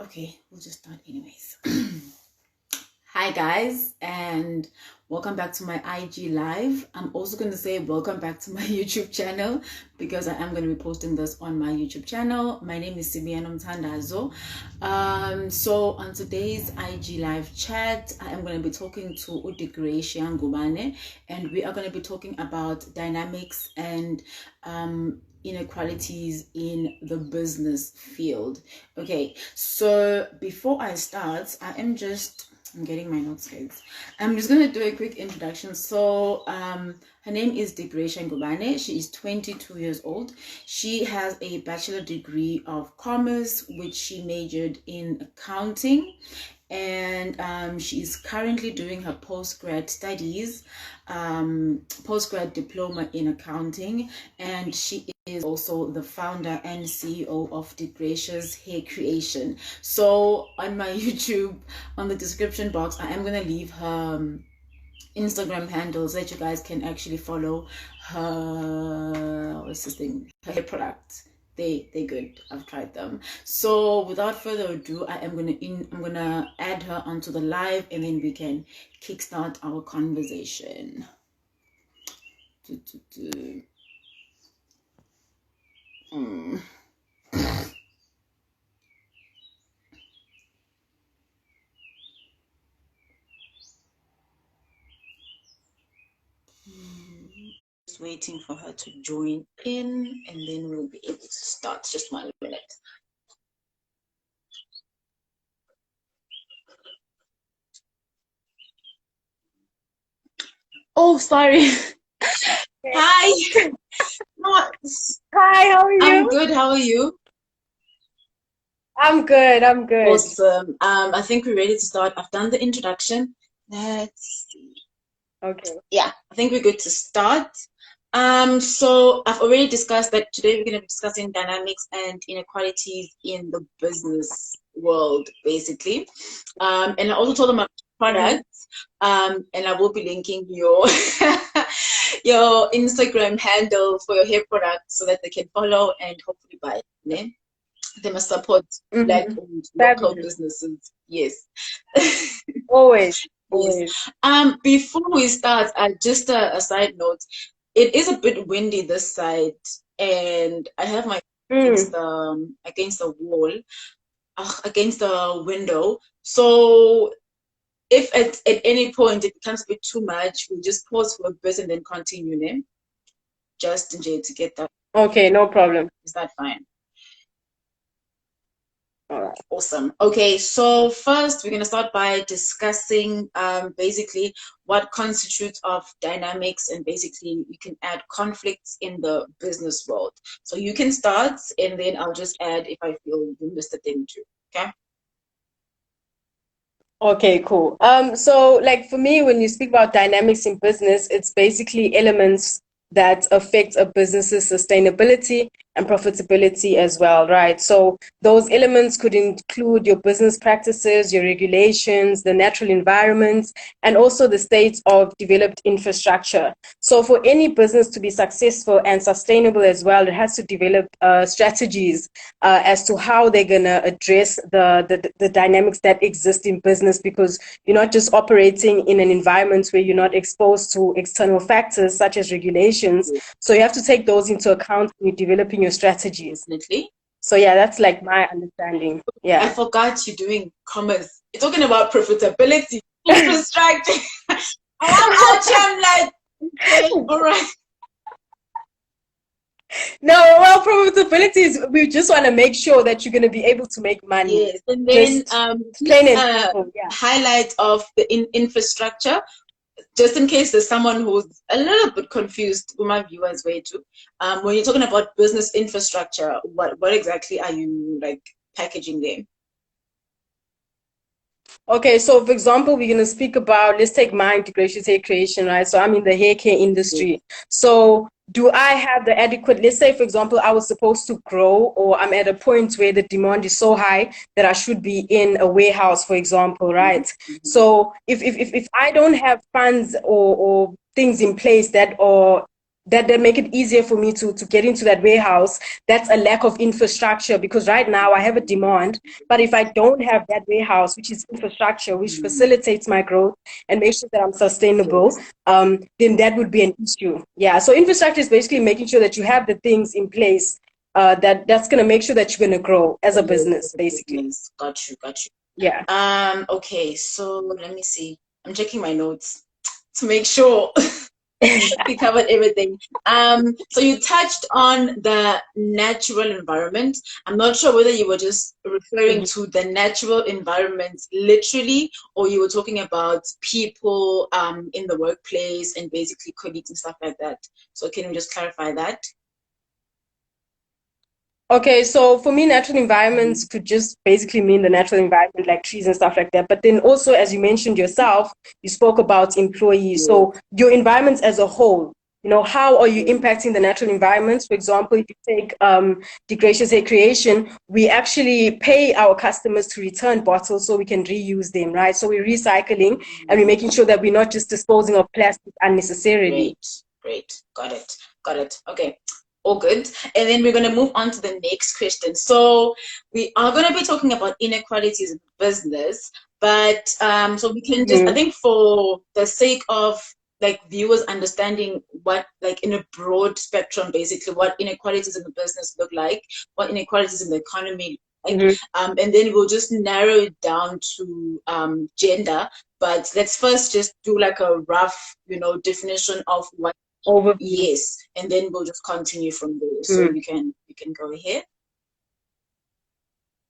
Okay, we'll just start anyways. Hi guys, and welcome back to my IG live. I'm also going to say welcome back to my YouTube channel because I am going to be posting this on my YouTube channel. My name is Sibiano Mtandazo. So on today's IG live chat, I am going to be talking to Miss Degracia Ngubane, and we are going to be talking about dynamics and inequalities in the business field. Okay, so before I start, I'm getting my notes, guys. I'm just gonna do a quick introduction. So her name is Degracia Ngubane. She is 22 years old. She has a bachelor degree of commerce, which she majored in accounting, and she is currently doing her postgrad studies, postgrad diploma in accounting, and she is also the founder and CEO of Degracia's Hair Creation. So on my YouTube, on the description box, I am going to leave her Instagram handles so that you guys can actually follow her, her hair products. They're good. I've tried them. So without further ado, I'm gonna add her onto the live, and then we can kickstart our conversation. Just waiting for her to join in, and then we'll be able to start. Just 1 minute. Oh, sorry. Hi. Hi, how are you? I'm good. How are you? I'm good. Awesome. I think we're ready to start. I've done the introduction. Let's see. Okay. Yeah, I think we're good to start. So I've already discussed that today we're going to be discussing dynamics and inequalities in the business world, basically. And I also told them about products. And I will be linking your your Instagram handle for your hair products so that they can follow and hopefully buy it. They must support Black and local businesses. Yes. Always. Yes. Before we start, just a side note. It is a bit windy this side, and I have my against the wall, against the window. So if at any point it becomes a bit too much, we'll just pause for a bit and then continue then. Just to get that. Okay, no problem. Is that fine? All right. Awesome. Okay, so first we're going to start by discussing basically what constitutes of dynamics, and basically you can add conflicts in the business world. So you can start, and then I'll just add if I feel you missed a thing too. Okay? Okay, cool. So like for me, when you speak about dynamics in business, it's basically elements that affect a business's sustainability and profitability as well, right? So those elements could include your business practices, your regulations, the natural environments, and also the state of developed infrastructure. So for any business to be successful and sustainable as well, it has to develop strategies as to how they're going to address the dynamics that exist in business, because you're not just operating in an environment where you're not exposed to external factors such as regulations. So you have to take those into account when you're developing your strategies. Definitely. So yeah, that's like my understanding. Yeah. I forgot you're doing commerce. You're talking about profitability, infrastructure. I'm like, okay, all right. No, well, profitability is, we just want to make sure that you're going to be able to make money. Yes, and then highlight of the infrastructure, just in case there's someone who's a little bit confused, who my viewers way too. When you're talking about business infrastructure, what exactly are you like packaging there? Okay, so for example, we're going to speak about, let's take my Degracia's Hair Creation, right? So I'm in the hair care industry. So do I have the adequate, let's say, for example, I was supposed to grow, or I'm at a point where the demand is so high that I should be in a warehouse, for example, right? So if I don't have funds or things in place that are that make it easier for me to get into that warehouse. That's a lack of infrastructure, because right now I have a demand, but if I don't have that warehouse, which is infrastructure, which facilitates my growth and makes sure that I'm sustainable, then that would be an issue. Yeah. So infrastructure is basically making sure that you have the things in place that's going to make sure that you're going to grow as a business, basically. Got you. Yeah. Okay, so let me see. I'm checking my notes to make sure we covered everything. So you touched on the natural environment. I'm not sure whether you were just referring to the natural environment literally, or you were talking about people in the workplace and basically colleagues and stuff like that. So can you just clarify that? Okay, so for me, natural environments could just basically mean the natural environment, like trees and stuff like that. But then also, as you mentioned yourself, you spoke about employees. So your environments as a whole, how are you impacting the natural environments? For example, if you take Degracia Creation, we actually pay our customers to return bottles so we can reuse them, right? So we're recycling and we're making sure that we're not just disposing of plastic unnecessarily. Great. Got it. Okay. All good. And then we're going to move on to the next question. So we are going to be talking about inequalities in business, but so we can just, I think for the sake of like viewers understanding what, like in a broad spectrum, basically what inequalities in the business look like, what inequalities in the economy like, and then we'll just narrow it down to gender. But let's first just do like a rough, definition of what. Overview. Yes, and then we'll just continue from there. So you can go ahead.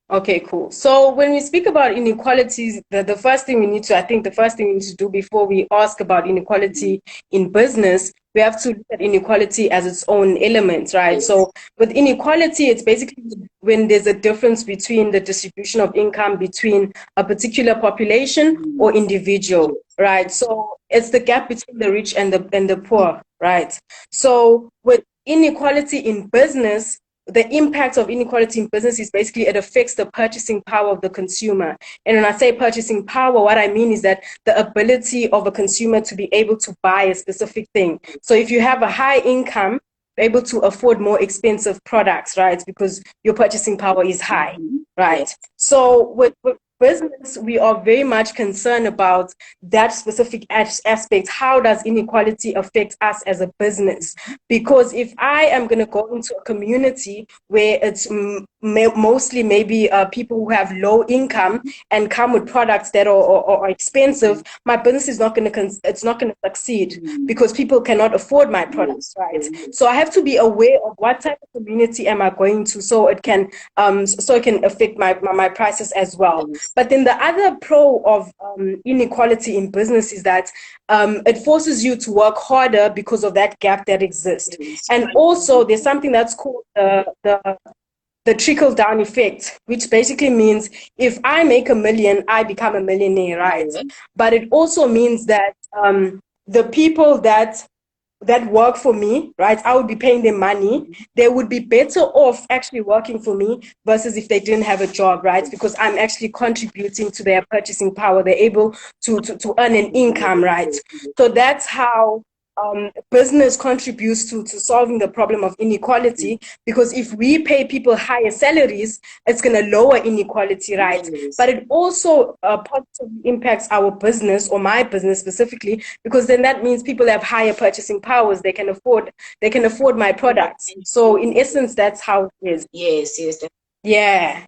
Okay, cool. So when we speak about inequalities, the first thing we need to do before we ask about inequality in business, we have to look at inequality as its own element, right? Yes. So with inequality, it's basically when there's a difference between the distribution of income between a particular population or individual, right? So it's the gap between the rich and the poor, right? So with inequality in business, the impact of inequality in business is basically it affects the purchasing power of the consumer. And when I say purchasing power, what I mean is that the ability of a consumer to be able to buy a specific thing. So if you have a high income, you're able to afford more expensive products, right? Because your purchasing power is high, right? So with business, we are very much concerned about that specific aspect. How does inequality affect us as a business? Because if I am going to go into a community where it's mostly maybe people who have low income and come with products that are expensive, my business is not going to succeed because people cannot afford my products, right? So I have to be aware of what type of community am I going to, so it can affect my prices as well. But then the other pro of inequality in business is that it forces you to work harder because of that gap that exists. And also there's something that's called the trickle-down effect, which basically means if I make $1 million, I become a millionaire, right? But it also means that the people that work for me, right, I would be paying them money. They would be better off actually working for me versus if they didn't have a job, right? Because I'm actually contributing to their purchasing power. They're able to earn an income, right? So that's how business contributes to solving the problem of inequality, because if we pay people higher salaries, it's going to lower inequality, right? But it also positively impacts our business, or my business specifically, because then that means people have higher purchasing powers. They can afford my products. So in essence, that's how it is. Yes. Yeah.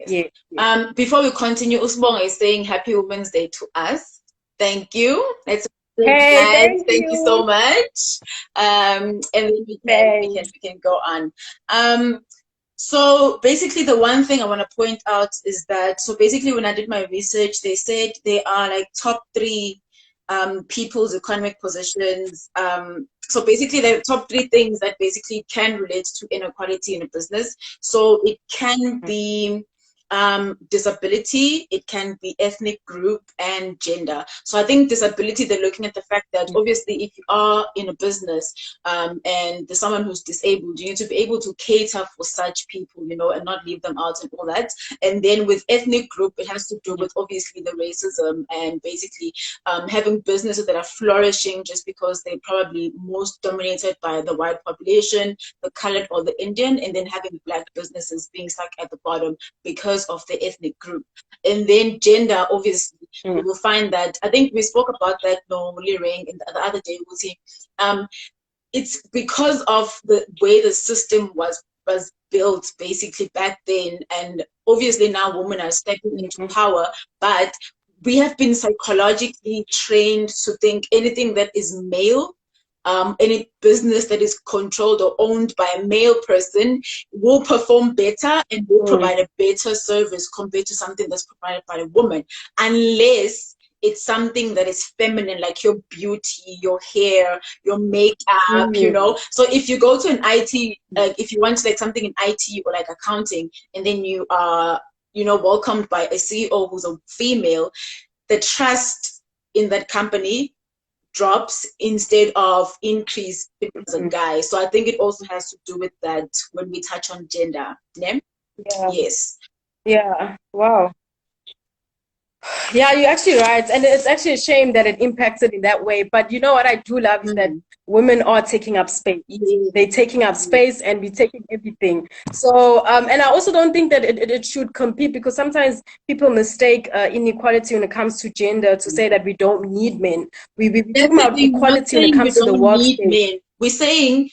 Before we continue, Usbonga is saying Happy Women's Day to us. Thank you. Thank you so much. And then we can go on. So basically, the one thing I want to point out is that, so basically when I did my research, they said they are like top 3 people's economic positions. So basically the top 3 things that basically can relate to inequality in a business. So it can be disability, it can be ethnic group, and gender. So I think disability, they're looking at the fact that obviously if you are in a business and there's someone who's disabled, you need to be able to cater for such people, you know, and not leave them out and all that. And then with ethnic group, it has to do with obviously the racism and basically having businesses that are flourishing just because they're probably most dominated by the white population, the colored or the Indian, and then having black businesses being stuck at the bottom because of the ethnic group. And then gender, obviously, you will find that, I think we spoke about that normally in the other day, we'll see, it's because of the way the system was built basically back then, and obviously now women are stepping into power, but we have been psychologically trained to think anything that is male, any business that is controlled or owned by a male person will perform better and will provide a better service compared to something that's provided by a woman, unless it's something that is feminine, like your beauty, your hair, your makeup, you know. So if you go to an IT, like if you want like something in IT or like accounting, and then you are, you know, welcomed by a CEO who's a female, the trust in that company drops instead of increase as a guy. So I think it also has to do with that when we touch on gender. Yeah? Yes. Yeah. Wow. Yeah, you're actually right. And it's actually a shame that it impacted in that way. But you know what I do love is that women are taking up space. They're taking up space and we're taking everything. So, and I also don't think that it should compete, because sometimes people mistake inequality when it comes to gender to say that we don't need men. We talk about equality when it comes to the workspace. We're saying,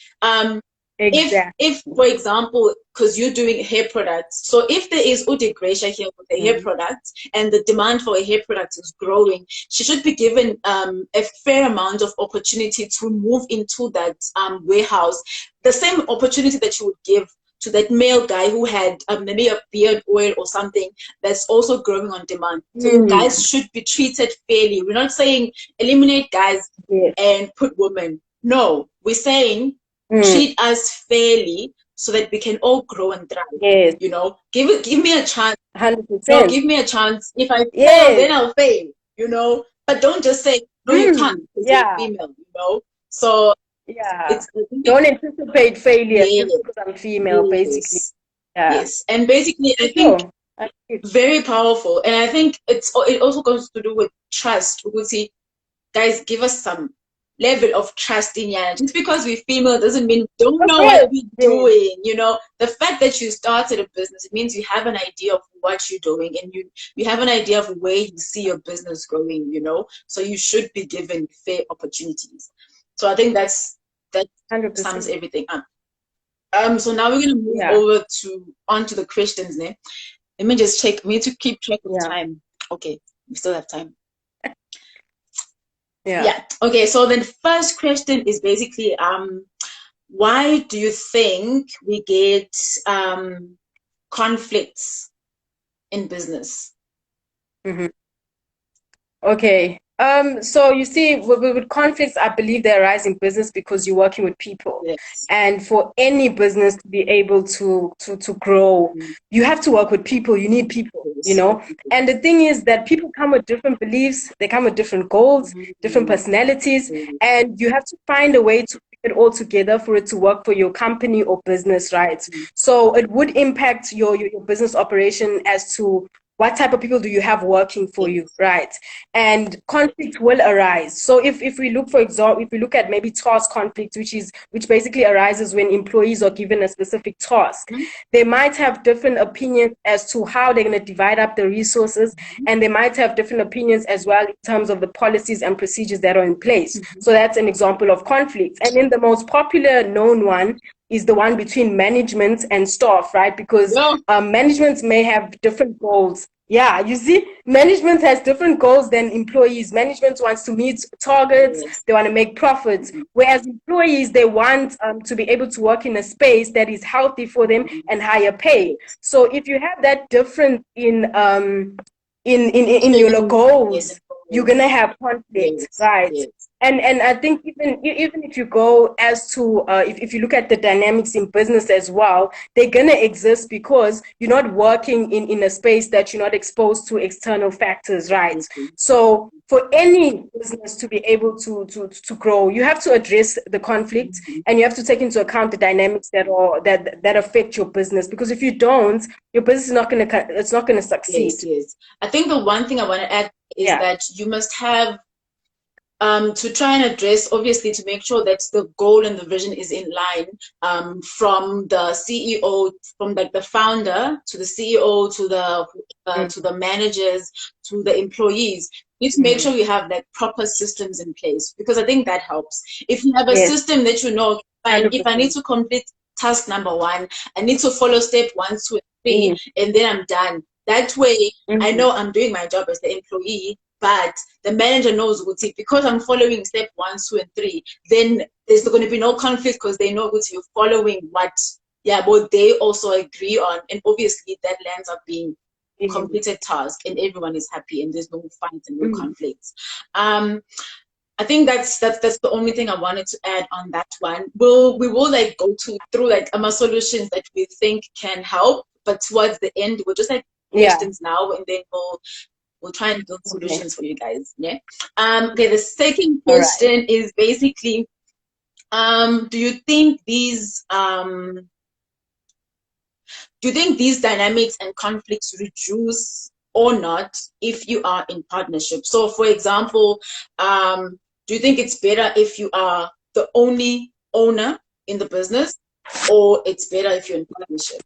exactly. if for example, because you're doing hair products, so if there is Degracia here with a hair product and the demand for a hair product is growing, she should be given a fair amount of opportunity to move into that warehouse, the same opportunity that you would give to that male guy who had maybe a beard oil or something that's also growing on demand. So guys should be treated fairly. We're not saying eliminate guys and put women. No, we're saying treat us fairly so that we can all grow and thrive. You know, give me a chance. 100%. No, give me a chance. If I fail, then I'll fail. You know, but don't just say no, you can't because you're female. You know, so don't anticipate failure just because I'm female, basically. Yes, and basically, I think very powerful, and I think it also goes to do with trust. We would see, guys, give us some level of trust in you. Just because we're female doesn't mean we don't know what we're doing. You know, the fact that you started a business, it means you have an idea of what you're doing, and you have an idea of where you see your business growing. You know, so you should be given fair opportunities. So I think that 100%. Sums everything up. So now we're gonna move over onto the questions. Let me just check. We need to keep track of time. Okay, we still have time. Okay, so the first question is basically why do you think we get conflicts in business? Okay. So you see, with conflicts, I believe they arise in business because you're working with people. And for any business to be able to grow, you have to work with people. You need people, you know. And the thing is that people come with different beliefs, they come with different goals, different personalities, and you have to find a way to put it all together for it to work for your company or business, right? So it would impact your business operation as to what type of people do you have working for you, right? And conflict will arise. So if we look, for example, if we look at maybe task conflict, which basically arises when employees are given a specific task, they might have different opinions as to how they're going to divide up the resources, and they might have different opinions as well in terms of the policies and procedures that are in place. So that's an example of conflict. And then the most popular known one is the one between management and staff, right? Because management may have different goals. Yeah, you see, management has different goals than employees. Management wants to meet targets, they want to make profits, whereas employees, they want to be able to work in a space that is healthy for them and higher pay. So if you have that difference in your goals, you're gonna have conflict, Yes, right? yes, And I think even if you go as to if you look at the dynamics in business as well, they're gonna exist because you're not working in a space that you're not exposed to external factors, right? definitely. So for any business to be able to grow, you have to address the conflict Mhm. and you have to take into account the dynamics that affect your business. Because if you don't, your business is not gonna it's not gonna Yes, succeed. yes. I think the one thing I want to add is Yeah. that you must have to try and address, obviously, to make sure that the goal and the vision is in line, from the CEO, from like the founder to the CEO to the managers to the employees. You need to make Mm-hmm. sure you have like proper systems in place, because I think that helps. If you have a Yes, system that you know, fine, if I need 100%. to complete task number one, I need to follow step 1, 2, and 3, Mm, and then I'm done. That way, I mhm, know I'm doing my job as the employee, but the manager knows Guti, because I'm following step 1, 2, and 3, then there's going to be no conflict, because they know Guti, you're following what they also agree on. And obviously that lands up being mm, completed task and everyone is happy and there's no fights and no mm. conflicts. I think that's the only thing I wanted to add on that one. We will like go through like solutions that we think can help, but towards the end we'll just like Yeah. questions now, and then we'll try and build Okay. solutions for you guys. Yeah. Okay. The second All right. question is basically, do you think these dynamics and conflicts reduce or not if you are in partnership? So, for example, do you think it's better if you are the only owner in the business, or it's better if you're in partnership?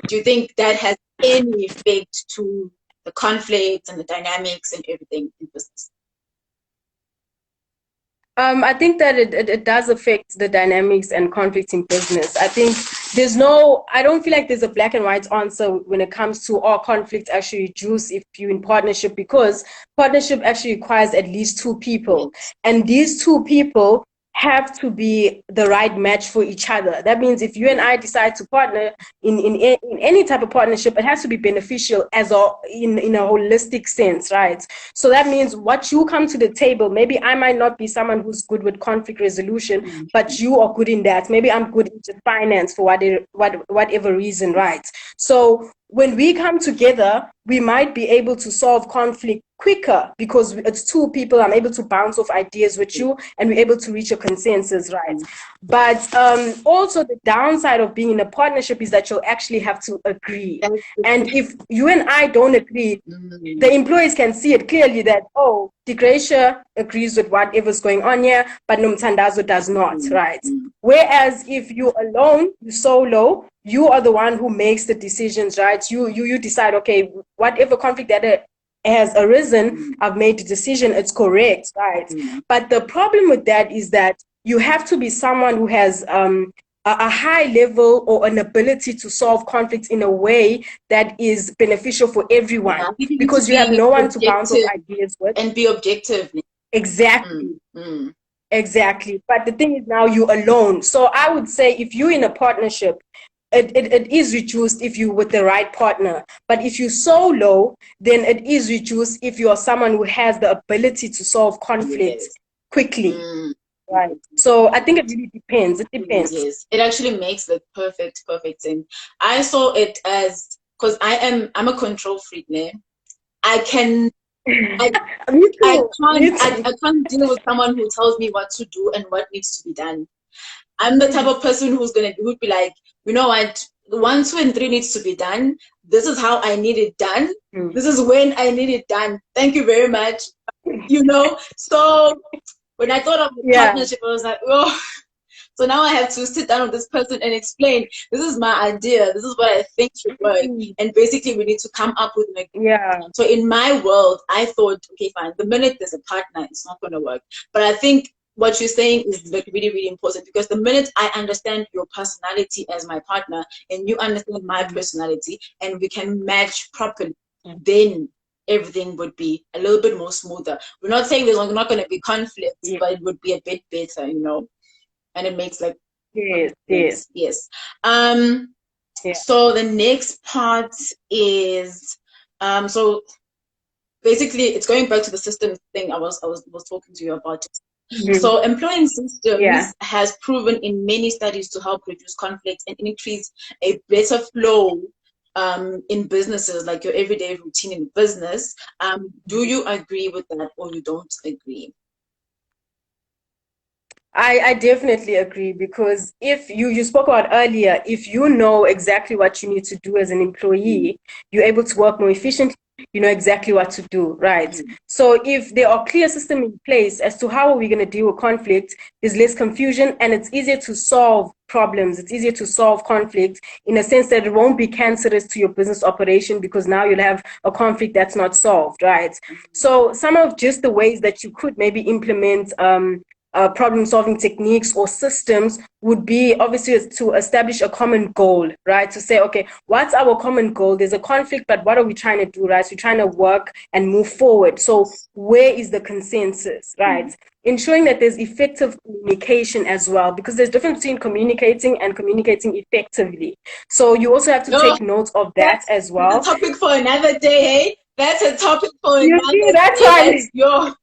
Do you think that has any effect to the conflicts and the dynamics and everything in business? I think that it does affect the dynamics and conflicts in business. I don't feel like there's a black and white answer when it comes to all conflicts actually reduce if you're in partnership, because partnership actually requires at least two people. Yes. And these two people have to be the right match for each other. That means if you and I decide to partner in any type of partnership, it has to be beneficial in a holistic sense, right? So that means what you come to the table, maybe I might not be someone who's good with conflict resolution, but you are good in that. Maybe I'm good in finance for whatever reason, right? So when we come together, we might be able to solve conflict quicker because it's two people. I'm able to bounce off ideas with you and we're able to reach a consensus, right? But also the downside of being in a partnership is that you'll actually have to agree. And if you and I don't agree, the employees can see it clearly that, oh, Degracia agrees with whatever's going on here, but Nomtandazo does not, right? Whereas if you're alone, you solo, you are the one who makes the decisions, right? You decide, okay, whatever conflict that has arisen, I've made the decision, it's correct, right? But the problem with that is that you have to be someone who has a high level or an ability to solve conflicts in a way that is beneficial for everyone, Yeah, you need to because you have be no one to bounce off objective ideas with. and be objective. Exactly. Mm. Exactly. But the thing is, now you're alone. So I would say if you're in a partnership, it is reduced if you're with the right partner. But if you're solo, then it is reduced if you're someone who has the ability to solve conflicts Yes. quickly. Right. So I think it really depends. It depends. Yes. It actually makes the perfect sense. I saw it as, because I'm a control freak, man. I can I Me I too. can't Me I, too. I can't deal with someone who tells me what to do and what needs to be done. I'm the type of person who'd be like, you know what, 1, 2, and 3 needs to be done. This is how I need it done. Mm. This is when I need it done. Thank you very much. So when I thought of a Yeah. partnership, I was like, oh, so now I have to sit down with this person and explain, this is my idea, this is what I think should work. And basically, we need to come up with an. Yeah. So in my world, I thought, okay, fine. The minute there's a partner, it's not going to work. But I think what you're saying is like really, really important, because the minute I understand your personality as my partner and you understand my personality and we can match properly, then everything would be a little bit more smoother. We're not saying there's not going to be conflicts, Yeah. but it would be a bit better. And it makes like Yes. Yes. sense. Yes. Um. Yeah. So the next part is, so basically it's going back to the systems thing I was talking to you about. Mhm. So employing Yeah. systems has proven in many studies to help reduce conflict and increase a better flow in businesses, like your everyday routine in business. Do you agree with that or you don't agree? I definitely agree, because if you spoke about earlier, if you know exactly what you need to do as an employee, you're able to work more efficiently, you know exactly what to do, right? So if there are clear systems in place as to how are we going to deal with conflict, there's less confusion and it's easier to solve problems. It's easier to solve conflict in a sense that it won't be cancerous to your business operation, because now you'll have a conflict that's not solved, right? So some of just the ways that you could maybe implement problem solving techniques or systems would be obviously to establish a common goal, right? To say, okay, what's our common goal? There's a conflict, but what are we trying to do, right? So we're trying to work and move forward. So where is the consensus, right? Ensuring that there's effective communication as well, because there's difference between communicating and communicating effectively. So you also have to No, take note of that that's as a well. topic for another day, hey? That's a topic for You see, another that's day. why. That's your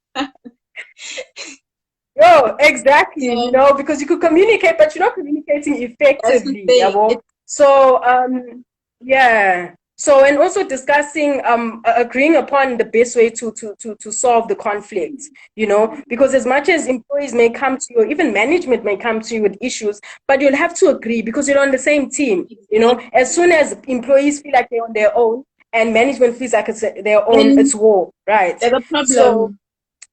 Oh, exactly, you so know, because you could communicate, but you're not communicating that's the effectively, thing. yabo. So, yeah. So, and also discussing, agreeing upon the best way to solve the conflict, you know, because as much as employees may come to you, or even management may come to you with issues, but you'll have to agree because you're on the same team, you know. As soon as employees feel like they're on their own and management feels like it's their own, Then it's war, right? there's a So, problem.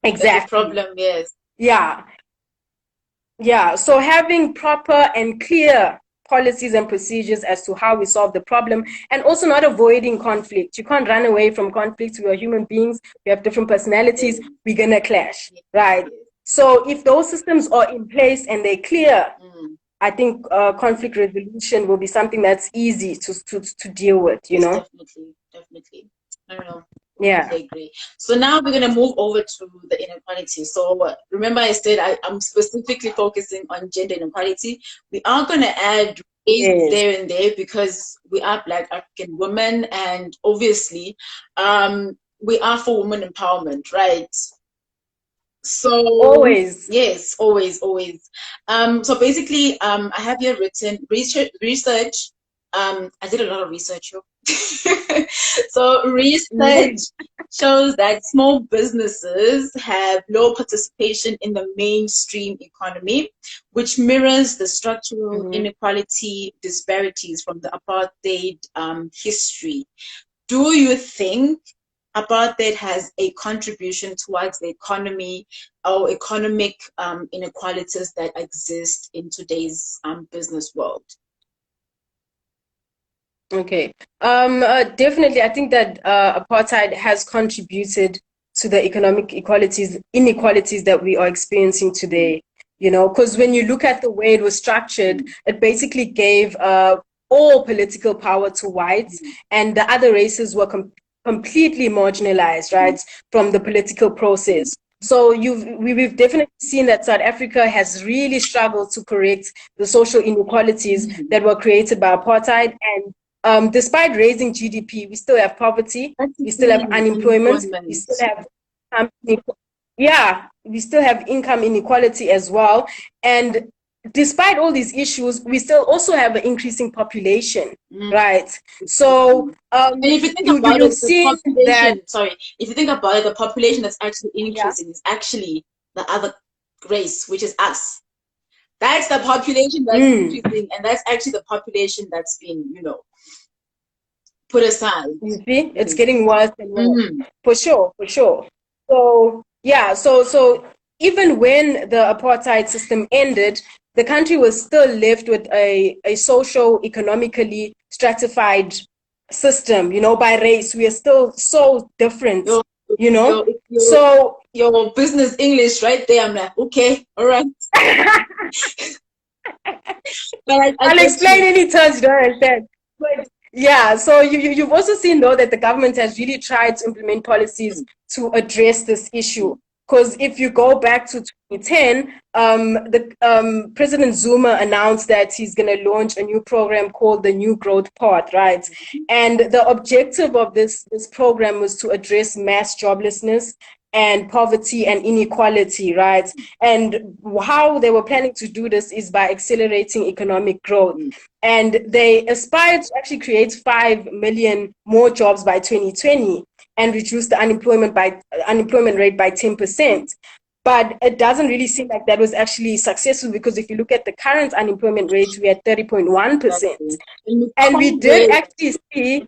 There's a exactly. problem, yes. Yeah. Yeah, so having proper and clear policies and procedures as to how we solve the problem, and also not avoiding conflict. You can't run away from conflict. We are human beings. We have different personalities. Yes, We're going to clash, yes, right? yes. So if those systems are in place and they're clear, Mm. I think conflict resolution will be something that's easy to deal with, you Yes, know? definitely, definitely. I don't know. Yeah. Completely agree. So now we're gonna move over to the inequality. So remember I said I'm specifically focusing on gender inequality. We are gonna add race Yes. there and there because we are Black African women, and obviously, we are for women empowerment, right? So Always. yes, always, always. So basically, I have here written research. I did a lot of research. Yo. So research Yes. shows that small businesses have low participation in the mainstream economy, which mirrors the structural Mhm. inequality disparities from the apartheid history. Do you think apartheid has a contribution towards the economy or economic inequalities that exist in today's business world? Okay. Definitely, I think that apartheid has contributed to the economic inequalities that we are experiencing today. You know, because when you look at the way it was structured, it basically gave all political power to whites, and the other races were completely marginalized, right, from the political process. So we've definitely seen that South Africa has really struggled to correct the social inequalities that were created by apartheid, and despite raising GDP, we still have poverty, That's the we still have thing, unemployment, we unemployment. still have yeah, we still have income inequality as well. And despite all these issues, we still also have an increasing population, Mm. right? So And if you think about you've it, the seen that, population, sorry, if you think about it, the population that's actually yeah. increasing is actually the other race, which is us. That's the population that's Mm. increasing, and that's actually the population that's been, put aside. You see, it's Yes. getting worse and worse. Mm. For sure, for sure. So yeah, so even when the apartheid system ended, the country was still left with a social economically stratified system, you know, by race. We are still so different, Your, you know. your, your, So your business English right there. I'm like, okay, all right. But I I'll get explain you. any terms you don't understand. But yeah, so you've also seen though that the government has really tried to implement policies to address this issue. Because if you go back to 2010, the President Zuma announced that he's going to launch a new program called the New Growth Path, right? And the objective of this program was to address mass joblessness and poverty and inequality, right? And how they were planning to do this is by accelerating economic growth. And they aspired to actually create 5 million more jobs by 2020 and reduce the unemployment rate by 10%. But it doesn't really seem like that was actually successful, because if you look at the current unemployment rate, we're at 30.1%. And we did actually see,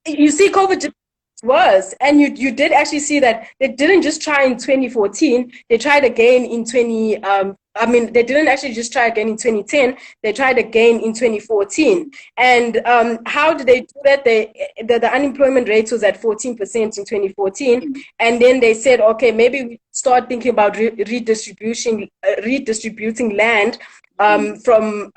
you see, COVID just was, and you did actually see that they didn't just try in 2014, they tried again in they didn't actually just try again in 2010, they tried again in 2014. And how did they do that? The unemployment rate was at 14% in 2014, and then they said, okay, maybe we start thinking about redistributing land from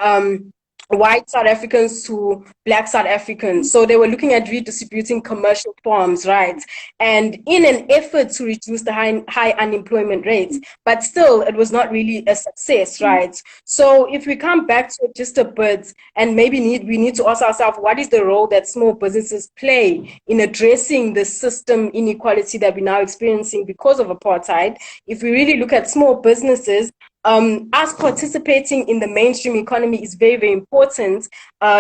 white South Africans to black South Africans. So they were looking at redistributing commercial farms, right? And in an effort to reduce the high unemployment rates, but still it was not really a success, right? So if we come back to it just a bit, and maybe we need to ask ourselves, what is the role that small businesses play in addressing the system inequality that we're now experiencing because of apartheid? If we really look at small businesses, us participating in the mainstream economy is very, very important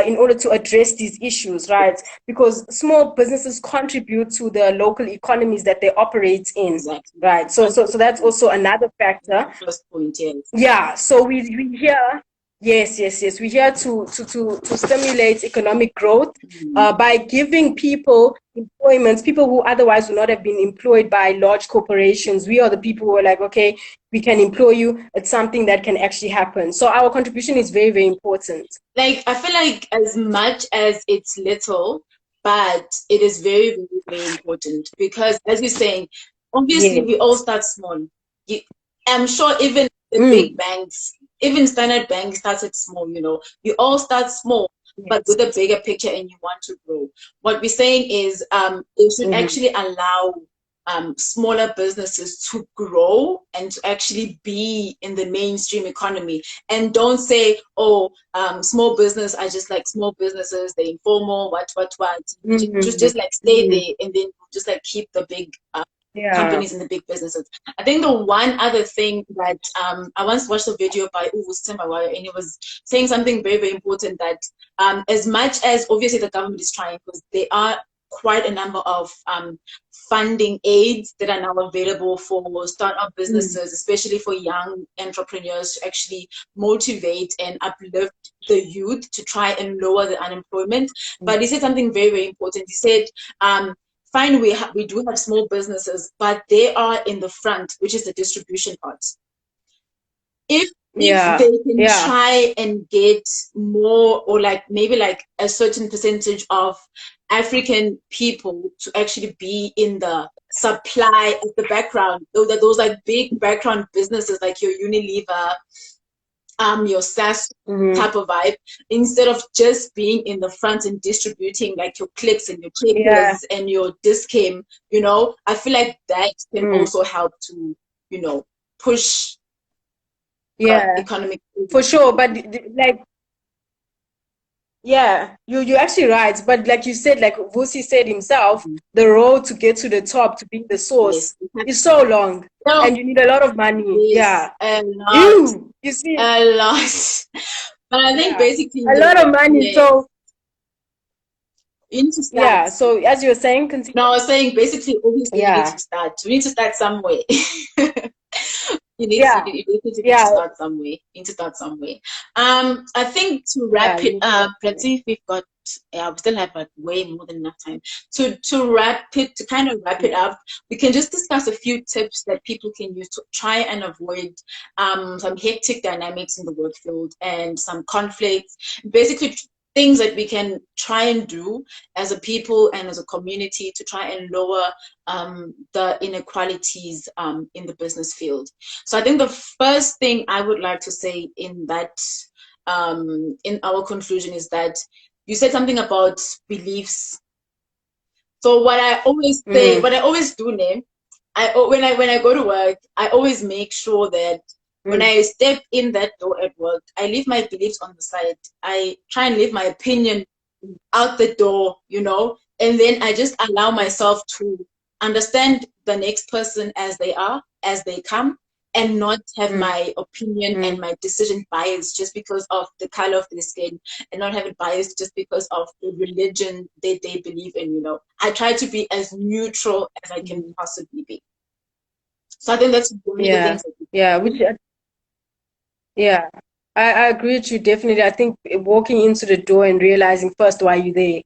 in order to address these issues, right? Because small businesses contribute to the local economies that they operate in, right? So that's also another factor. First point, yes. Yeah. So we hear. Yes. We're here to stimulate economic growth by giving people employment, people who otherwise would not have been employed by large corporations. We are the people who are like, okay, we can employ you. It's something that can actually happen. So our contribution is very, very important. Like, I feel like as much as it's little, but it is very, very, very important, because as you're saying, obviously we all start small. I'm sure even the big banks, even Standard Bank started small, we all start small, but with a bigger picture, and you want to grow. What we're saying is it should actually allow smaller businesses to grow and to actually be in the mainstream economy. And don't say, oh, small business are just like small businesses, they're informal, what. Just like stay there, and then just like keep the big companies and the big businesses. I think the one other thing that I once watched a video by Uvu Simbawayo, and it was saying something very, very important, that as much as obviously the government is trying, because there are quite a number of funding aids that are now available for startup businesses, especially for young entrepreneurs, to actually motivate and uplift the youth to try and lower the unemployment. But he said something very, very important. He said, fine, we do have small businesses, but they are in the front, which is the distribution part. If they can try and get more, or like maybe like a certain percentage of African people to actually be in the supply of the background, those like big background businesses like your Unilever, your SAS type of vibe, instead of just being in the front and distributing like your clicks and your clickers and your Discam, I feel like that can also help to, push economic for sure. But like, you're actually right. But like you said, like Vusi said himself, the road to get to the top, to be the source, is so long, and you need a lot of money. A lot. You see, a lot. But I think basically a lot of money. So you need to start. So as you were saying, continue. No, I was saying basically, obviously, you need to start. We need to start somewhere. You need to start somewhere. You need to start somewhere. I think to wrap it up, let's see if we've got. We still have like way more than enough time to kind of wrap it up. We can just discuss a few tips that people can use to try and avoid some hectic dynamics in the work field and some conflicts. Basically, things that we can try and do as a people and as a community to try and lower the inequalities in the business field. So I think the first thing I would like to say in that, in our conclusion, is that you said something about beliefs. So what I always say, what I always do, when I go to work, I always make sure that when I step in that door at work, I leave my beliefs on the side. I try and leave my opinion out the door, and then I just allow myself to understand the next person as they are, as they come, and not have my opinion and my decision biased just because of the color of their skin, and not have it biased just because of the religion that they believe in. I try to be as neutral as I can possibly be. So I think that's one of the things. Yeah, I agree with you definitely. I think walking into the door and realizing first why you're there.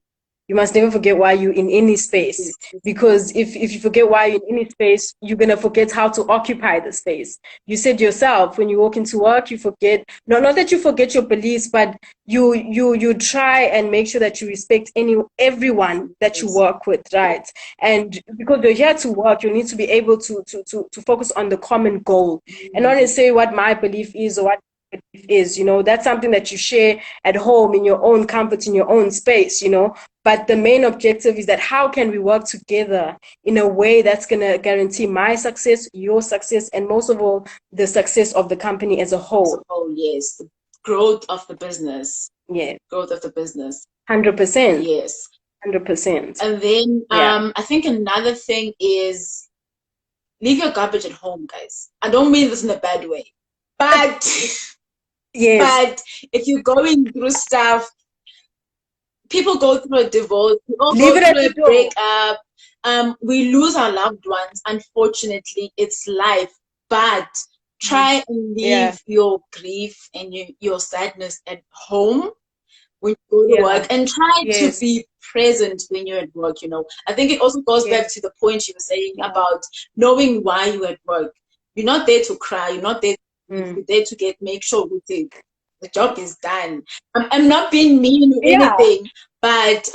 You must never forget why you're in any space. Because if you forget why you're in any space, you're gonna forget how to occupy the space. You said yourself when you walk into work, you forget not that you forget your beliefs, but you try and make sure that you respect everyone that you work with, right? And because you're here to work, you need to be able to focus on the common goal and not necessarily what my belief is or what is, that's something that you share at home in your own comfort, in your own space, but the main objective is that how can we work together in a way that's going to guarantee my success, your success, and most of all, the success of the company as a whole. Oh, yes. The growth of the business. Yeah. Growth of the business. 100%. Yes. 100%. And then I think another thing is leave your garbage at home, guys. I don't mean this in a bad way, but but if you're going through stuff, people go through a divorce, we all go through a breakup, we lose our loved ones. Unfortunately, it's life. But try and leave your grief and your sadness at home when you go to work, and try to be present when you're at work. I think it also goes back to the point you were saying about knowing why you're at work. You're not there to cry. You're not there. You're there to make sure the job is done. I'm not being mean or anything, but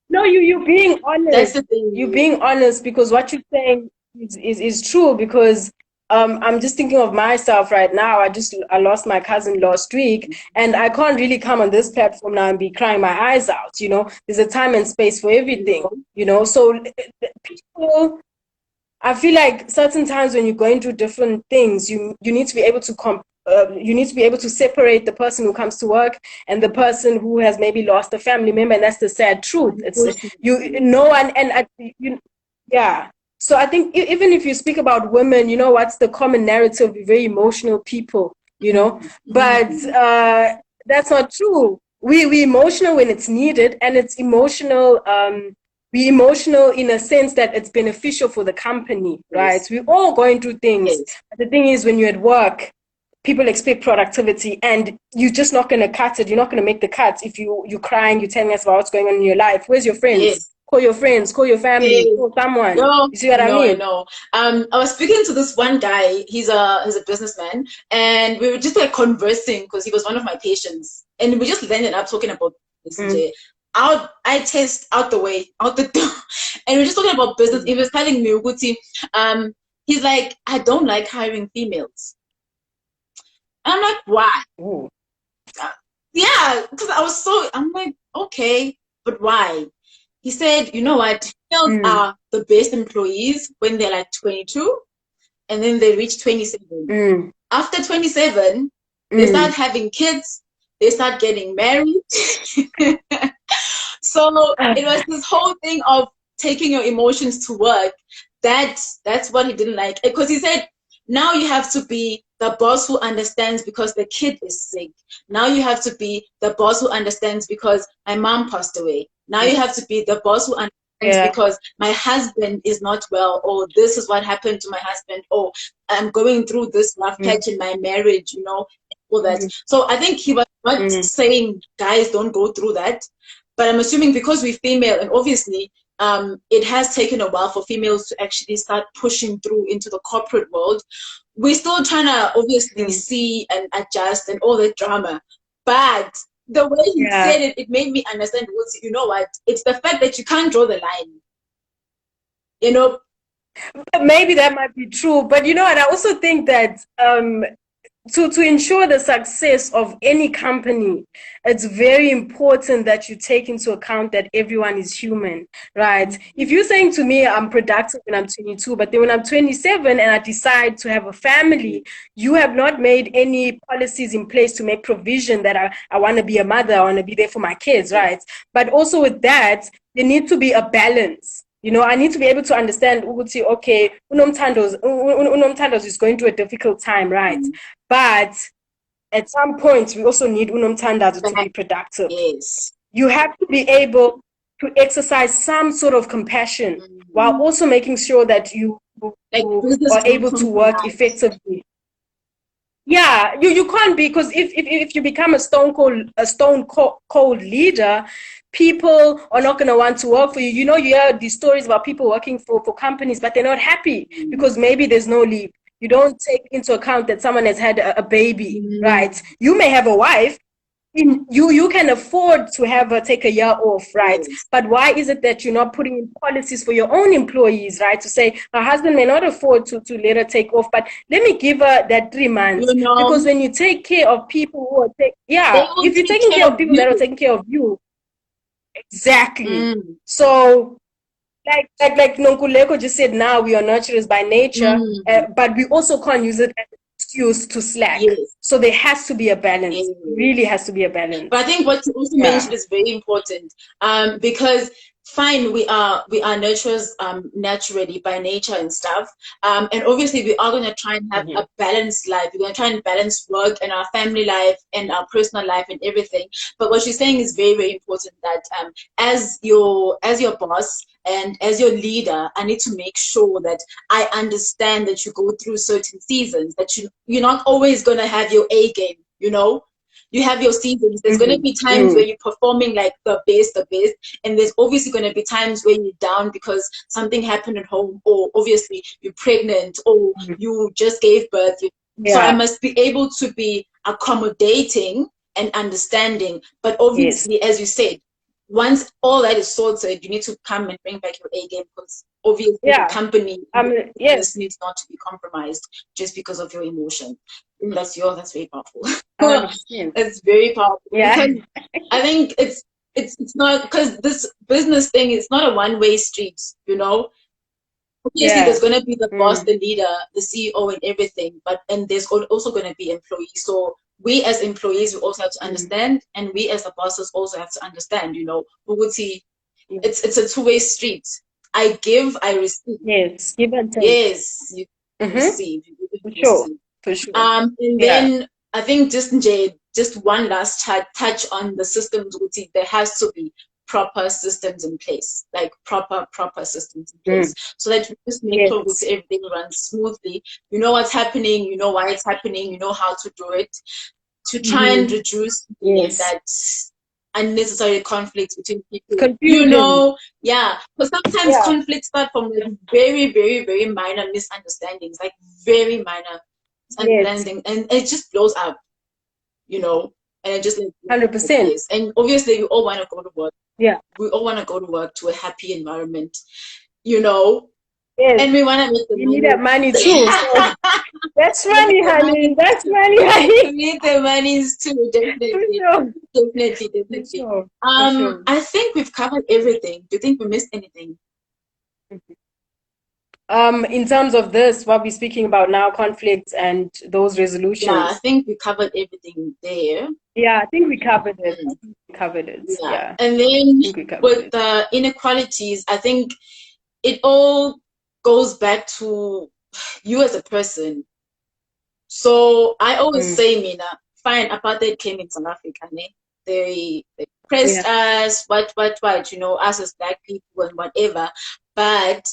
no, you're being honest. That's the thing. You're being honest, because what you're saying is true. Because I'm just thinking of myself right now. I lost my cousin last week, and I can't really come on this platform now and be crying my eyes out. There's a time and space for everything. So people, I feel like certain times when you're going through different things, you need to be able to you need to be able to separate the person who comes to work and the person who has maybe lost a family member, and that's the sad truth. It's So I think even if you speak about women, what's the common narrative? We're very emotional people, but that's not true. We emotional when it's needed, and it's emotional. We're emotional in a sense that it's beneficial for the company, right? We're all going through things. But the thing is, when you're at work, people expect productivity, and you're just not going to cut it. You're not going to make the cut if you're crying, you're telling us about what's going on in your life. Where's your friends? Call your friends, call your family, call someone. You see what I mean? No. I was speaking to this one guy. He's a businessman, and we were just conversing because he was one of my patients, and we just landed up talking about this. I test out the door, and we're just talking about business. He was telling me, he's like, I don't like hiring females. And I'm like, why? Because I'm like, okay, but why? He said, you know what? Females are the best employees when they're like 22, and then they reach 27. After 27, they start having kids, they start getting married. So it was this whole thing of taking your emotions to work. That's what he didn't like. Because he said, now you have to be the boss who understands because the kid is sick. Now you have to be the boss who understands because my mom passed away. Now you have to be the boss who understands because my husband is not well, or this is what happened to my husband, or I'm going through this rough patch in my marriage, all that. So I think he was not saying guys don't go through that, but I'm assuming because we're female, and obviously it has taken a while for females to actually start pushing through into the corporate world. We're still trying to obviously see and adjust and all that drama. But the way he said it, it made me understand, you know what? It's the fact that you can't draw the line. Maybe that might be true. But you know what? I also think that to ensure the success of any company, it's very important that you take into account that everyone is human, right? If you're saying to me, I'm productive when I'm 22, but then when I'm 27 and I decide to have a family, you have not made any policies in place to make provision that I want to be a mother, I want to be there for my kids, right? But also with that, there needs to be a balance. You know, I need to be able to understand, okay, unomtandos is going through a difficult time, right? But at some point, we also need unomtandazo to be productive. Yes. You have to be able to exercise some sort of compassion while also making sure that you are able to work effectively. Yeah, you can't be, because if you become a stone cold leader, people are not going to want to work for you. You know, you hear these stories about people working for companies, but they're not happy because maybe there's no leave. You don't take into account that someone has had a baby, right? You may have a wife. You can afford to have her take a year off, right? Yes. But why is it that you're not putting in policies for your own employees, right? To say, her husband may not afford to let her take off, but let me give her that 3 months. You know, because when you take care of people who are if you're taking care of people that are taking care of you, exactly. So like Nonkuleko just said, now we are nurturers by nature, but we also can't use it as an excuse to slack. Yes. So there has to be a balance. Yes. Really has to be a balance. But I think what you also mentioned is very important, because fine, we are nurturers naturally by nature and stuff, and obviously we are going to try and have a balanced life. We're going to try and balance work and our family life and our personal life and everything. But what she's saying is very, very important, that as your boss and as your leader, I need to make sure that I understand that you go through certain seasons, that you're not always going to have your A game, you know. You have your seasons. There's going to be times where you're performing like the best, and there's obviously going to be times where you're down because something happened at home, or obviously you're pregnant, or you just gave birth. So I must be able to be accommodating and understanding. But obviously, as you said, once all that is sorted, you need to come and bring back your A game, because obviously the company needs not to be compromised just because of your emotion. That's very powerful. It's very powerful. Yeah. Because I think it's not, because this business thing is not a one-way street, you know. Obviously, there's going to be the boss, the leader, the CEO, and everything, and there's also going to be employees. So we as employees, we also have to understand, and we as the bosses also have to understand, you know, it's a two-way street. I give, I receive. Yes, give and take. Yes, you receive. For sure. And then I think just one last touch on the systems. There has to be proper systems in place, like proper systems in place, so that you just make sure that everything runs smoothly. You know what's happening, you know why it's happening, you know how to do it, to try and reduce that unnecessary conflicts between people. Confusion. You know, because sometimes conflicts start from like very, very, very minor misunderstandings, like very minor misunderstandings, and it just blows up, you know. And it just 100%. And obviously, we all want to go to work. Yeah, we all want to go to work to a happy environment, you know. Yes. And we want to make the money. Need that money too. So that's money, honey. That's money, honey. We need the monies too, definitely. Definitely. Sure. I think we've covered everything. Do you think we missed anything? In terms of this, what we're speaking about now, conflicts and those resolutions. Yeah, I think we covered everything there. Yeah, I think we covered it. Yeah. And then with the inequalities, I think it all goes back to you as a person. So I always say, Mina, fine, apartheid came in South Africa, ne? They pressed us, what, you know, us as Black people and whatever. But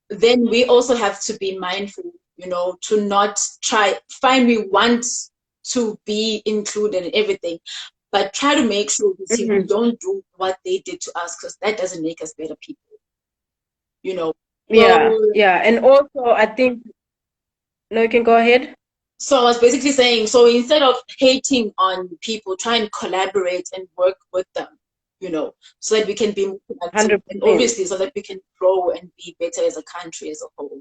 then we also have to be mindful, you know, to not we want to be included in everything, but try to make sure we don't do what they did to us, because that doesn't make us better people, you know. And also I think, no, you can go ahead. So I was basically saying, so instead of hating on people, try and collaborate and work with them, you know, so that we can be more productive, and obviously so that we can grow and be better as a country as a whole.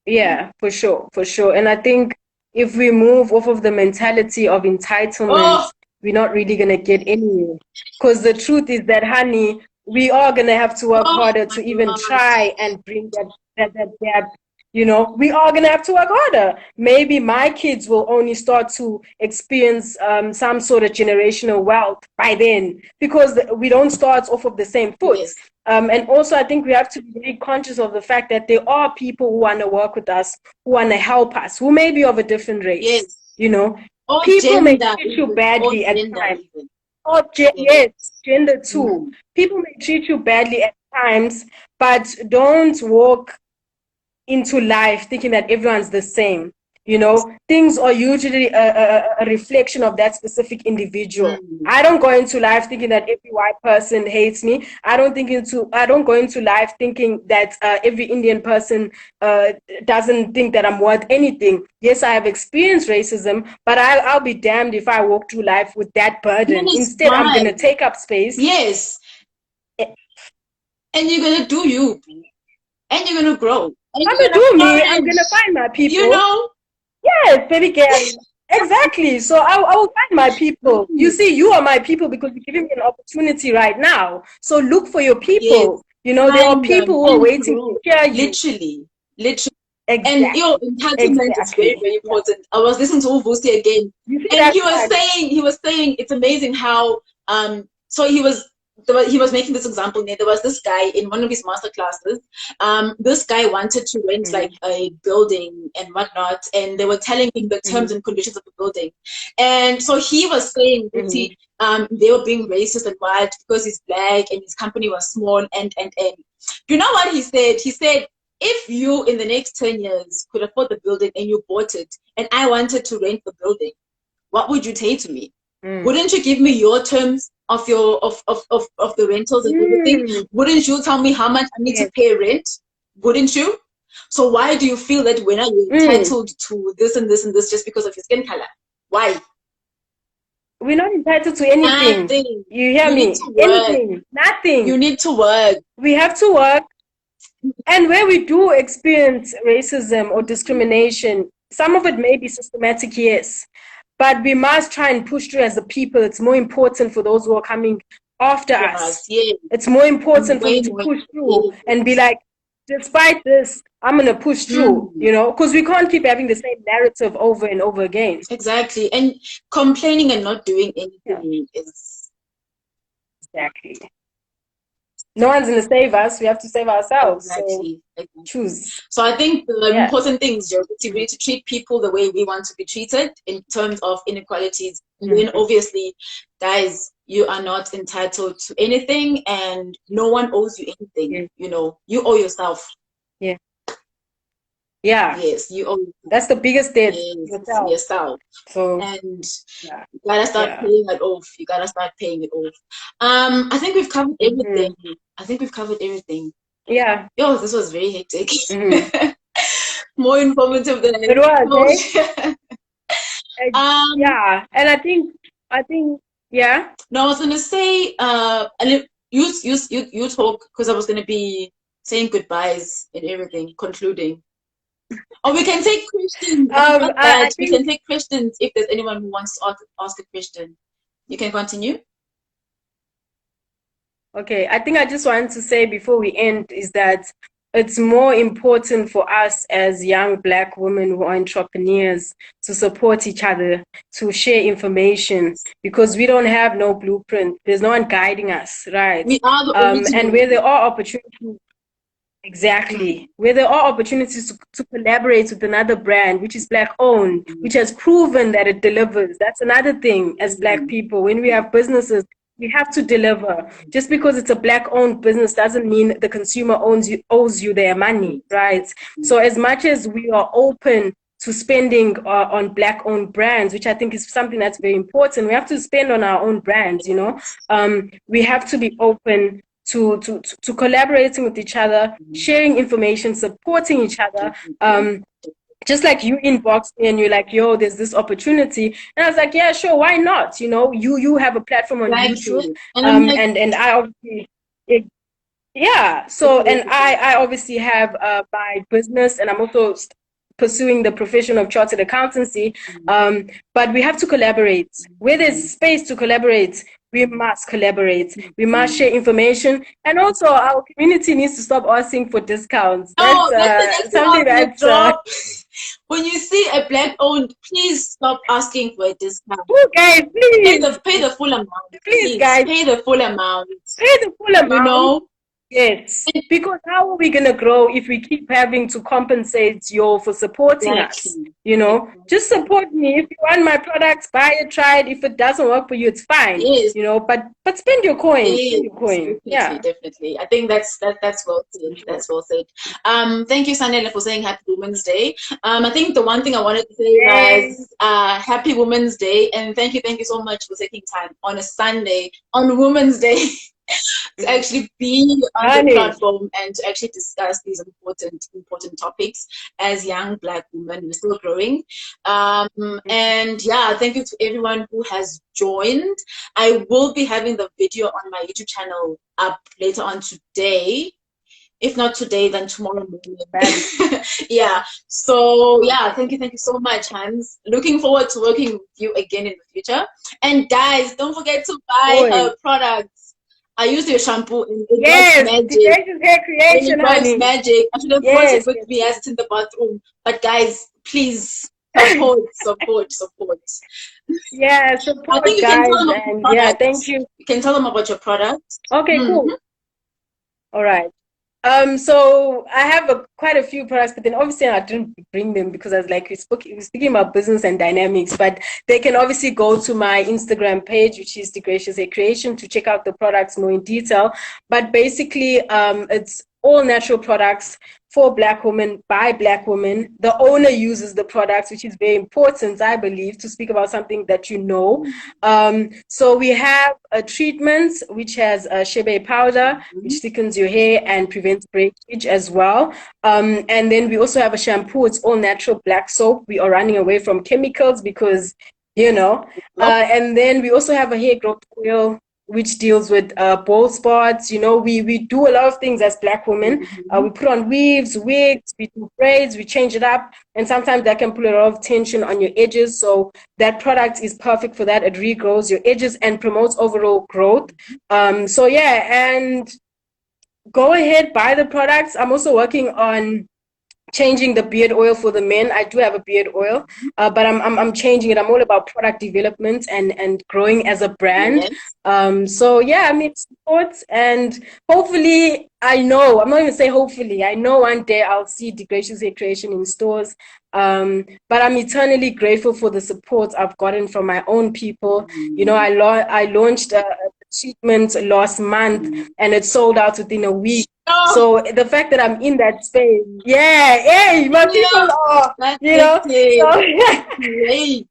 Yeah, for sure. And I think if we move off of the mentality of entitlement, Oh, we're not really going to get anywhere. Because the truth is that, honey, we are going to have to work oh harder my to even gosh. try and bring that gap. You know, we are going to have to work harder. Maybe my kids will only start to experience some sort of generational wealth by then, because we don't start off of the same foot. Yes. And also, I think we have to be very conscious of the fact that there are people who want to work with us, who want to help us, who may be of a different race. Yes. You know, Or people may gender treat you even. Or badly at gender times. even. Or Yes. yes, gender too. Mm. People may treat you badly at times, but don't walk into life thinking that everyone's the same. You know, things are usually a reflection of that specific individual. Mm. I don't go into life thinking that every white person hates me. I don't go into life thinking that every Indian person doesn't think that I'm worth anything. Yes, I have experienced racism, but I'll be damned if I walk through life with that burden. That is Instead, I'm gonna fine. take up space. Yes. And you're gonna do you. And you're gonna grow. And I'm you're gonna gonna do me. I'm gonna flourish. find my You people. know? Yes, baby girl. Exactly. So I will find my people. You Mm. see, you are my people because you're giving me an opportunity right now. So look for your Yes. people. You know, there are Find them people who are and waiting to grow. hear you. Literally. Literally. And your Exactly. entitlement is very, Exactly. very Yeah. important. I was listening to Uvusi again, You see and that part? he was saying it's amazing how so he was making this example. There was this guy in one of his master classes. This guy wanted to rent like Mm, a building and whatnot, and they were telling him the terms mm, and conditions of the building. And so he was saying, mm, they were being racist and what because he's black and his company was small and you know what he said? He said if you in the next 10 years could afford the building and you bought it and I wanted to rent the building, what would you say to me? mm, Wouldn't you give me your terms of your of the rentals and everything? mm. Wouldn't you tell me how much I need to Yes. pay rent? Wouldn't you? So why do you feel that when are you Mm. entitled to this and this and this just because of your skin color? Why? We're not entitled to anything. Nothing. You hear You need me? to work. Anything. You Nothing. need to work. We have to work. And where we do experience racism or discrimination, some of it may be systematic, yes, but we must try and push through as a people. It's more important for those who are coming after us. Yes, yes. It's more important for me Way to more. push through and be Yes. like, despite this, I'm going to push through, Mm. you know, because we can't keep having the same narrative over and over again. Exactly. And complaining and not doing Yeah, anything is exactly. No one's going to save us. We have to save ourselves. So exactly. choose. So I think the Yeah. important thing is to really to treat people the way we want to be treated in terms of inequalities. And then Mm-hmm. obviously, guys, you are not entitled to anything and no one owes you anything. Yeah. You know, you owe yourself. Yeah. Yeah. Yes, you owe yourself. That's the biggest debt, Yes, yourself. yourself. So And yeah, you gotta start yeah. paying it off. You gotta start paying it off. I think we've covered everything. Mm-hmm. I think we've covered everything. Yeah. Yo, this was very hectic. Mm-hmm. More informative than It was, eh? I thought. Yeah. And I think, yeah. No, I was gonna say, and you talk because I was gonna be saying goodbyes and everything, concluding. Or we can take questions. About that. I We think can take questions if there's anyone who wants to ask a question. You can continue. okay. I think I just wanted to say before we end is that it's more important for us as young Black women who are entrepreneurs to support each other, to share information, because we don't have no blueprint. There's no one guiding us, right? We are the And where there original. are opportunities, exactly, where there are opportunities to collaborate with another brand, which is Black owned, which has proven that it delivers. That's another thing as Black people. When we have businesses, we have to deliver. Just because it's a Black owned business doesn't mean the consumer owes you their money, right? So as much as we are open to spending on Black owned brands, which I think is something that's very important, we have to spend on our own brands, you know. We have to be open to collaborating with each other, sharing information, supporting each other. Just like you inboxed me and you're like, yo, there's this opportunity. And I was like, yeah, sure, why not? You know, you have a platform on YouTube. Exactly. And I'm like, And I obviously, yeah. So, and I obviously have my business and I'm also pursuing the profession of chartered accountancy. But we have to collaborate. Where there's space to collaborate, we must collaborate. We must share information, and also our community needs to stop asking for discounts. Oh, that's the That's next something that's when you see a black-owned, please stop asking for a discount. Oh, guys, please Pay the full amount. Please, guys, pay the full amount. Pay the full amount. You know. Yes, because how are we going to grow if we keep having to compensate you for supporting us? You know, just support me. If you want my products, buy it, try it. If it doesn't work for you, it's fine. Yes. You know, but spend your coin. Spend your coin. Definitely. I think that's well said. That's well said. Thank you, Sanela, for saying Happy Women's Day. I think the one thing I wanted to say was Happy Women's Day, and thank you so much for taking time on a Sunday, on Women's Day. To actually be on the platform and to actually discuss these important topics as young Black women. We're still growing. And yeah, thank you to everyone who has joined. I will be having the video on my YouTube channel up later on today. If not today, then tomorrow morning. Yeah. So yeah, thank you so much, Hans. Looking forward to working with you again in the future. And guys, don't forget to buy her products. I used your shampoo and it works magic. Hair creation, it works magic. I should have brought it with me as it's in the bathroom. But guys, please support. Yeah, support, I think you guys. Can tell them about thank you. You can tell them about your products. Okay, cool. All right. So I have quite a few products, but then obviously I didn't bring them because I was like, we're speaking about business and dynamics, but they can obviously go to my Instagram page, which is Degracia Creation, to check out the products more in detail. But basically, it's all natural products for Black women, by Black women. The owner uses the products, which is very important, I believe, to speak about something that you know. So we have a treatment which has a shebe powder, which thickens your hair and prevents breakage as well. And then we also have a shampoo. It's all natural black soap. We are running away from chemicals because, you know. And then we also have a hair growth oil, which deals with bald spots. You know, we do a lot of things as Black women. We put on weaves, wigs, we do braids, we change it up, and sometimes that can put a lot of tension on your edges. So that product is perfect for that. It regrows your edges and promotes overall growth. So yeah, and go ahead, buy the products. I'm also working on changing the beard oil for the men. I do have a beard oil, but I'm changing it. I'm all about product development and growing as a brand. So yeah, I mean, support, and hopefully, I'm not even saying hopefully, I know one day I'll see Degracia Creation in stores. But I'm eternally grateful for the support I've gotten from my own people. You know, I launched a treatment last month and it sold out within a week. So the fact that I'm in that space, my people are, you know,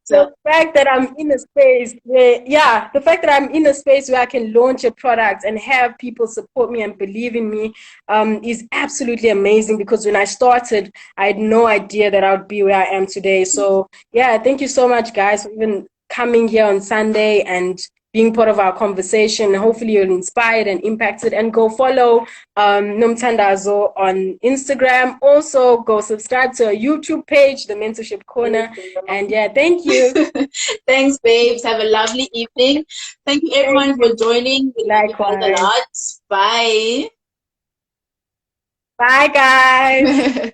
so the fact that I'm in a space where, the fact that I'm in a space where I can launch a product and have people support me and believe in me is absolutely amazing, because when I started, I had no idea that I would be where I am today. So yeah, thank you so much, guys, for even coming here on Sunday and being part of our conversation. Hopefully you're inspired and impacted, and go follow Nomthandazo on Instagram. Also go subscribe to our YouTube page, The Mentorship Corner. And yeah, thank you. Thanks, babes. Have a lovely evening. Thank you everyone for joining. We love you guys a lot. Bye. Bye, guys.